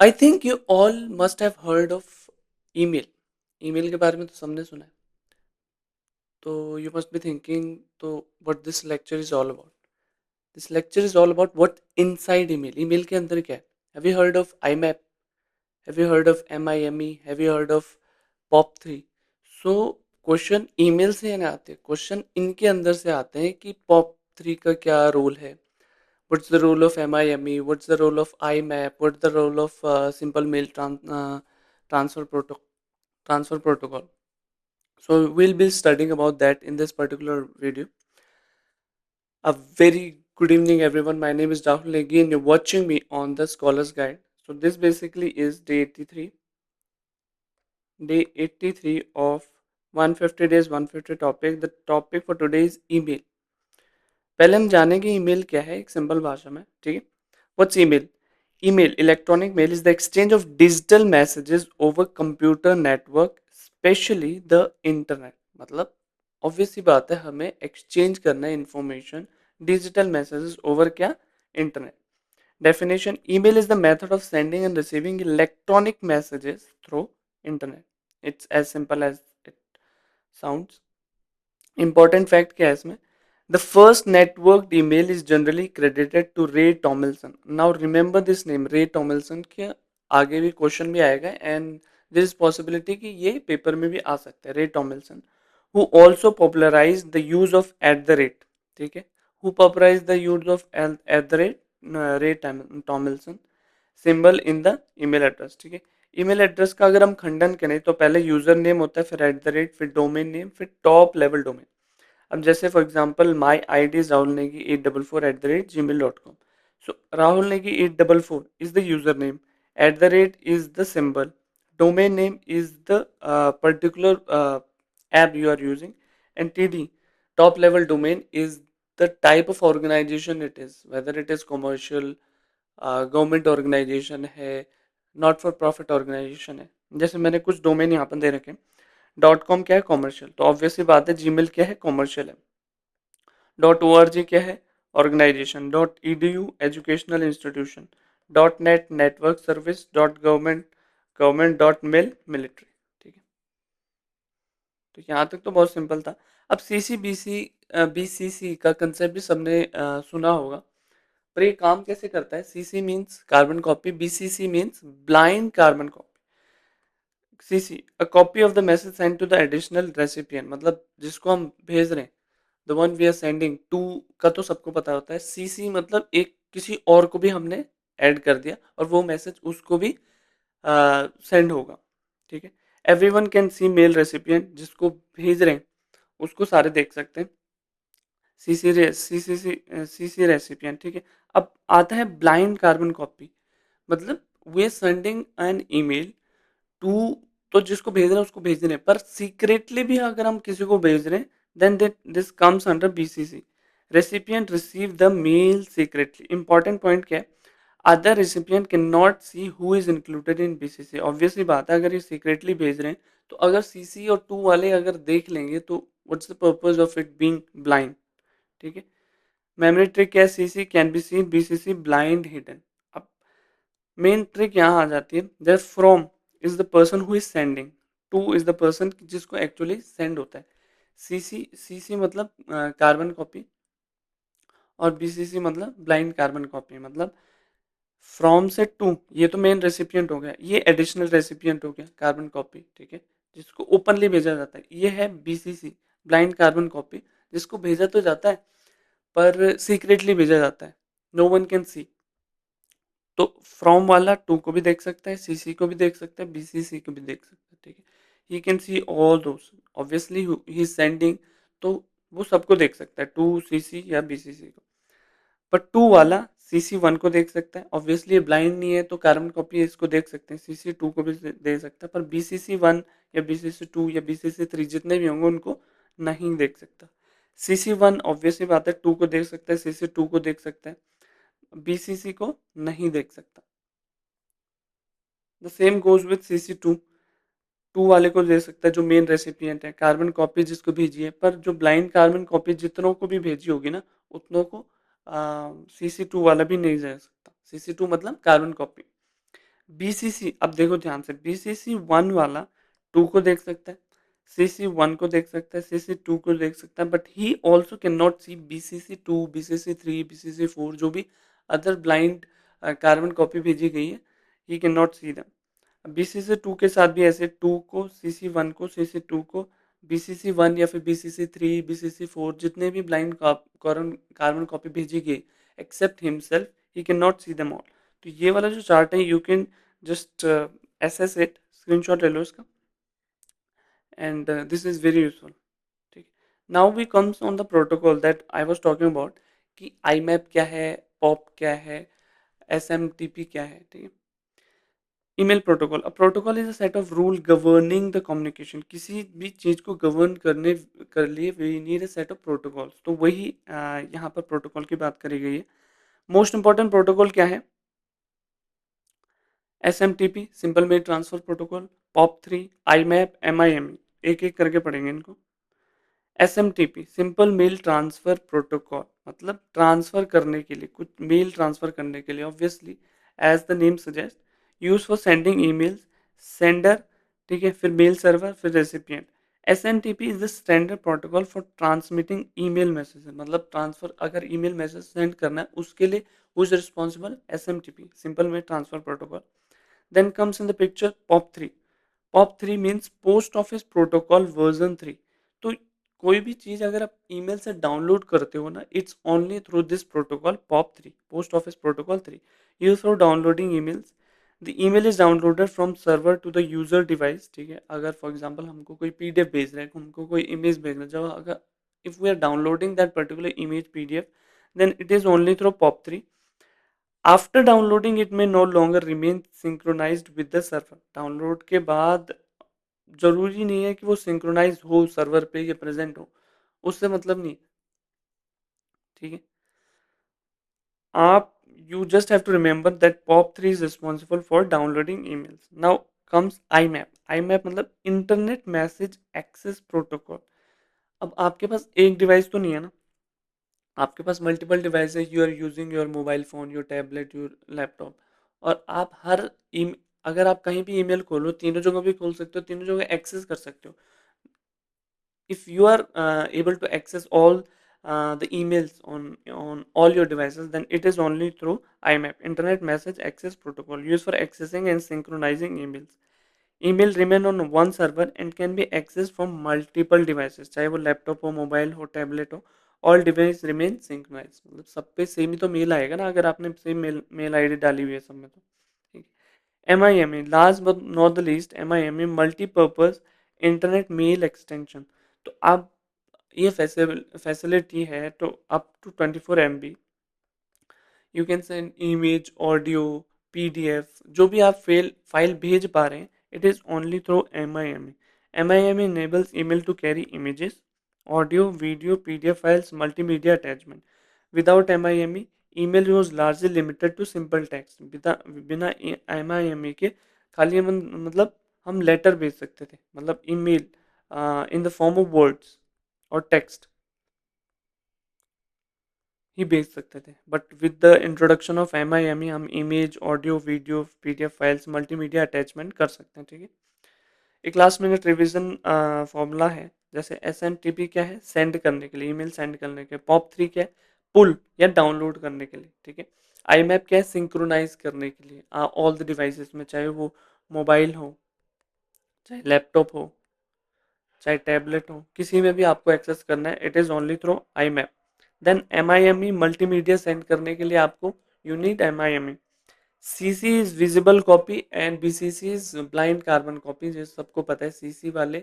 I think you all must have heard of email. Email के बारे में तो सबने सुना है। तो यू मस्ट बी थिंकिंग, तो what this lecture is all about. This lecture is all about what inside email. Email के अंदर क्या है। Have you heard of I map? Have you heard of MIME? Have you heard of POP3? So question email से नहीं आते, question इनके अंदर से आते हैं कि POP3 का क्या रोल है। What's the role of MIME? What's the role of IMAP? What's the role of simple mail transfer transfer protocol? So we'll be studying about that in this particular video. A very good evening, everyone. My name is Rahul Negi, and you're watching me on the Scholars Guide. So this basically is day 83 of 150 days, 150 topic. The topic for today is email. पहले हम जानेंगे email क्या है एक simple भाषा में, ठीक है। What's email? Email, electronic mail is the exchange of digital messages over computer network, especially the internet. मतलब ऑब्वियस सी बात है, हमें एक्सचेंज करना है इंफॉर्मेशन, डिजिटल मैसेजेस ओवर क्या? Internet. Definition: email is the method of sending and receiving electronic messages through internet. It's as simple as it sounds. Important fact क्या है इसमें? The first network email is generally credited to Ray टॉमिल्सन। Now remember this name, रे टॉमिल्सन के आगे भी question भी आएगा, and there is possibility कि ये पेपर में भी आ सकता है। Ray Tomlinson who also popularize the use of at the rate, ठीक है। Who popularize the use of at the rate? Ray Tomlinson. Symbol in the email address, ठीक है। ईमेल एड्रेस का अगर हम खंडन करें तो पहले यूजर नेम होता है, फिर एट द रेट, फिर डोमेन नेम, फिर टॉप लेवल डोमेन। अब जैसे for example my I D is Rahul Negi 844@gmail.com। So Rahul Negi 844 is the user name, eight the rate is the symbol, domain name is the particular app you are using, and TD, top level domain, is the type of organization it is, whether it is commercial, government organisation है, not for profit organisation है। जैसे मैंने कुछ domain यहाँ पर दे रखे हैं। Dot com क्या है? कॉमर्शियल, तो ऑब्वियसली बात है जीमेल क्या है? कॉमर्शियल है। डॉट ORG क्या है? Organisation. Dot EDU educational institution. Dot net network service. Dot government government. Dot mail military, ठीक है। तो यहाँ तक तो बहुत सिंपल था। अब BCC का कंसेप्ट भी सबने सुना होगा, पर ये काम कैसे करता है? CC means carbon copy, BCC means blind carbon copy. CC, a copy of the message send to the additional recipient, मतलब जिसको हम भेज रहे हैं, the one we are sending to का तो सबको पता होता है। CC मतलब एक किसी और को भी हमने ऐड कर दिया और वो मैसेज उसको भी सेंड होगा, ठीक है। Every one can see mail recipient, जिसको भेज रहे हैं उसको सारे देख सकते हैं। CC रेसिपिएंट, ठीक है। अब आता है ब्लाइंड कार्बन कॉपी, मतलब we are sending an email to, तो जिसको भेज रहे हैं उसको भेज रहे हैं, पर सीक्रेटली भी अगर हम किसी को भेज रहे हैं, then this comes under BCC। Recipient receive the mail secretly. Important point क्या है? Other recipient can not see who is included in BCC। Obviously बात है, अगर ये सीक्रेटली भेज रहे हैं तो अगर CC और 2 वाले अगर देख लेंगे तो what's the purpose of it being blind, ठीक है। मेमोरी ट्रिक क्या है? CC can be seen, BCC blind hidden. अब मेन ट्रिक यहाँ आ जाती है, there from is the person who is sending, to is the person जिसको एक्चुअली सेंड होता है। CC मतलब कार्बन कॉपी, और BCC मतलब ब्लाइंड कार्बन कॉपी। मतलब फ्रॉम से टू, ये तो मेन रेसिपिएंट हो गया, ये एडिशनल रेसिपिएंट हो गया कार्बन कॉपी, ठीक है, जिसको ओपनली भेजा जाता है। ये है BCC ब्लाइंड कार्बन कॉपी, जिसको भेजा तो जाता है पर सीक्रेटली भेजा जाता है, नो वन कैन सी। तो फ्रॉम वाला टू को भी देख सकता है, CC को भी देख सकता है, BCC को भी देख सकता है, ठीक है। He can see all those, obviously he is sending, तो वो सबको देख सकता है, टू, CC या BCC को। पर टू वाला CC1 को देख सकता है, ऑब्वियसली ब्लाइंड नहीं है तो कार्बन कॉपी इसको देख सकते हैं, CC2 को भी दे सकता है, पर BCC1 या BCC2 या BCC3 जितने भी होंगे उनको नहीं देख सकता। CC1 ऑब्वियसली बात है टू को देख सकता है, CC2 को देख सकता है, BCC को नहीं देख सकता। The same goes with CC2, to वाले को दे सकता है जो मेन रेसिपिएंट है, कार्बन कॉपी जिसको भेजी है, पर जो ब्लाइंड कार्बन कॉपी जितनों को भी भेजी होगी ना, उतनों को CC2 वाला भी नहीं दे सकता। CC2 मतलब कार्बन कॉपी। बीसीसी, अब देखो ध्यान से, बीसीसी वन वाला टू को देख सकता है, सीसी वन को देख सकता है, सीसी टू को देख सकता है, but he also can not see BCC two, BCC three, BCC four, जो भी अदर ब्लाइंड कार्बन कॉपी भेजी गई है, he can not see them. BCC two के साथ भी ऐसे, टू को, सीसी वन को, सीसी टू को, बीसीसी वन या फिर बीसीसी थ्री, बीसीसी फोर, जितने भी ब्लाइंड कार्बन कॉपी भेजी गई except himself, he can not see them all. तो ये वाला जो चार्ट है, you can just assess it, screenshot ले लो इसका, and this is very useful. ठीक, now we comes on the protocol that I was talking about, कि आई मैप क्या है, पॉप क्या है, एस एम टी पी क्या है। ठीक है, email protocol, a protocol is a set of rule governing the communication. किसी भी चीज को गवर्न करने कर लिए we need a set of protocols, तो वही यहाँ पर प्रोटोकॉल की बात करी गई है। मोस्ट इंपॉर्टेंट प्रोटोकॉल क्या है? S M T P, simple mail transfer protocol, POP three, IMAP, M I M, एक एक करके पढ़ेंगे इनको। S M T P, simple mail transfer protocol, मतलब ट्रांसफर करने के लिए, कुछ मेल ट्रांसफर करने के लिए, obviously as the name suggest, use for sending emails, sender, ठीक है, फिर मेल सर्वर, फिर recipient. S M T P is the standard protocol for transmitting email message, मतलब ट्रांसफर, अगर ईमेल मैसेज सेंड करना है उसके लिए who is responsible? S M T P, simple mail transfer protocol. Then comes in the picture POP3. POP3 means post office protocol version 3। तो कोई भी चीज अगर आप ईमेल से डाउनलोड करते हो ना, it's only through this protocol POP3, post office protocol 3, use for downloading emails. The email is downloaded from server to the user device. ठीक है, अगर फॉर एग्जांपल हमको कोई पीडीएफ भेज रहा है, हमको कोई इमेज भेजना है, जब अगर if we are downloading that particular image PDF, then it is only through POP3. After downloading it में no longer remain synchronized with the server. Download के बाद जरूरी नहीं है कि वो सिंक्रोनाइज हो सर्वर पे या प्रेजेंट हो, उससे मतलब नहीं। ठीक है, आप, you just have to remember that POP three is responsible for downloading emails. Now comes IMAP. IMAP मतलब इंटरनेट मैसेज एक्सेस प्रोटोकॉल। अब आपके पास एक डिवाइस तो नहीं है ना, आपके पास मल्टीपल डिवाइस है, you are using your mobile phone, your tablet, your laptop, और आप हर अगर आप कहीं भी ईमेल खोलो, तीनों जगह भी खोल सकते हो, तीनों जगह एक्सेस कर सकते हो। if you are able to access all the emails on all your devices, then it is only through IMAP, Internet Message Access Protocol, used for accessing and synchronizing emails. Email remain on one server and can be access from multiple devices, चाहे वो laptop हो, mobile हो, tablet हो, all device remain synchronise. मतलब सब पे same ही तो mail आएगा ना, अगर आपने सेम मेल आईडी डाली हुई है सब में, तो ठीक। MIME, last but not the least, MIME multipurpose internet mail extension. तो आप, ये फैसिलिटी है तो up to 24 MB you can send image, audio, PDF, जो भी आप फाइल भेज पा रहे हैं, it is only through MIME। MIME enables email to carry images, audio, video, PDF files, multimedia attachment. Without MIME, email was largely limited to simple text। बिना MIME के खाली मतलब हम लेटर भेज सकते थे, मतलब email in the form of words और टेक्स्ट ही भेज सकते थे, but with the introduction of MIME हम image, audio, video, PDF files, multimedia attachment कर सकते हैं। ठीक है, एक लास्ट मिनट रिवीजन फॉर्मूला है। जैसे SMTP क्या है? सेंड करने के लिए, ईमेल सेंड करने के। पॉप थ्री क्या है? पुल या डाउनलोड करने के लिए। ठीक है, आई मैप क्या है? सिंक्रोनाइज करने के लिए ऑल द डिवाइसेस में, चाहे वो मोबाइल हो, चाहे लैपटॉप हो, चाहे टैबलेट हो, किसी में भी आपको एक्सेस करना है, it is only through IMAP. Then MIME multimedia send करने के लिए आपको, you need MIME। CC is visible copy and BCC is blind carbon copy. जो सबको पता है, CC वाले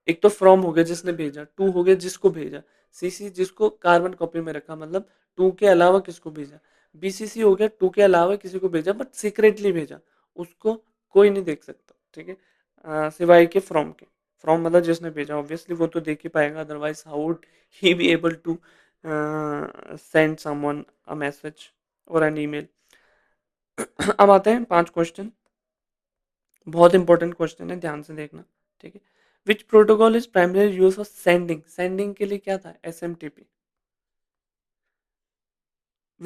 एक तो फ्रॉम हो गया जिसने भेजा, टू हो गया जिसको भेजा, CC जिसको कार्बन कॉपी में रखा, मतलब टू के अलावा किसको भेजा। BCC हो गया टू के अलावा किसी को भेजा बट सीक्रेटली भेजा, उसको कोई नहीं देख सकता। ठीक है, सिवाय के फ्रॉम के। फ्रॉम मतलब जिसने भेजा, ऑब्वियसली वो तो देख ही पाएगा, otherwise how would he be able to send someone a message और एन ईमेल। अब आते हैं 5 क्वेश्चन, बहुत इंपॉर्टेंट क्वेश्चन है, ध्यान से देखना। ठीक है, विच protocol is primary use for sending? Sending के लिए क्या था? SMTP।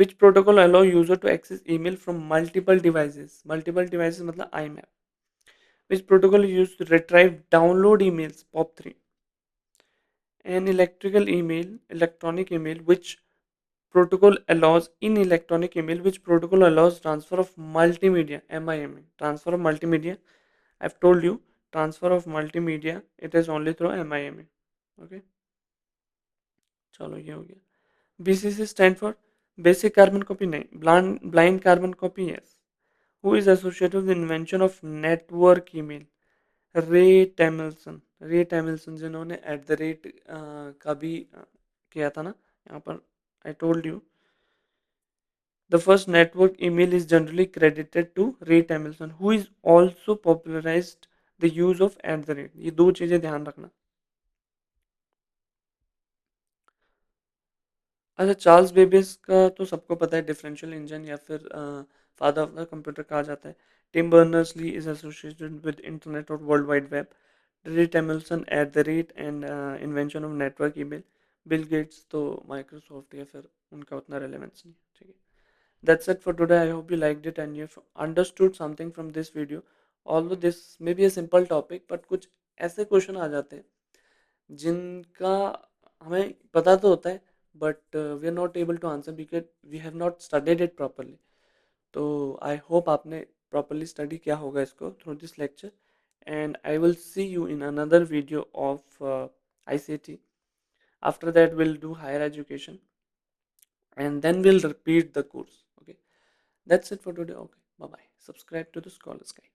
Which protocol allow user to access email from multiple devices? Multiple devices मतलब IMAP. Which protocol is used to retrieve download emails? POP3. An electronic email, which protocol allows in electronic email, which protocol allows transfer of multimedia? MIME. Transfer of multimedia. I've told you, transfer of multimedia, it is only through MIME. Okay, चलो ये हो गया. BCC stand for basic carbon copy नहीं, blind carbon copy. Yes. Who is associated with the invention of network email? रे टैमिल्सन जिन्होंने eight the rate का भी किया था ना यहाँ पर. I told you the first network email is generally credited to Ray Tomlinson, who is also popularized the use of at the rate. ये दो चीजें ध्यान रखना. अच्छा, चार्ल्स बेबेज का तो सबको पता है, डिफरेंशियल इंजन या फिर फादर ऑफ द कंप्यूटर कहा जाता है. Tim Berners Lee is associated with internet और world wide web. Ray Tomlinson at the rate and invention of network email. Bill Gates तो माइक्रोसॉफ्ट या फिर उनका उतना रेलेवेंस नहीं. ठीक है. That's it for today. I hope you liked it and you've understood something from this video. Although this may be a simple topic, but कुछ ऐसे क्वेश्चन आ जाते हैं जिनका हमें पता तो होता है, but we are not able to answer because we have not studied it properly. तो आई होप आपने प्रॉपरली स्टडी किया होगा इसको through this lecture. And I will see you in another video of ICT. After that, we'll do higher education and then we'll repeat the course. Okay, that's it for today. Okay, bye bye. Subscribe to the Scholars Guide.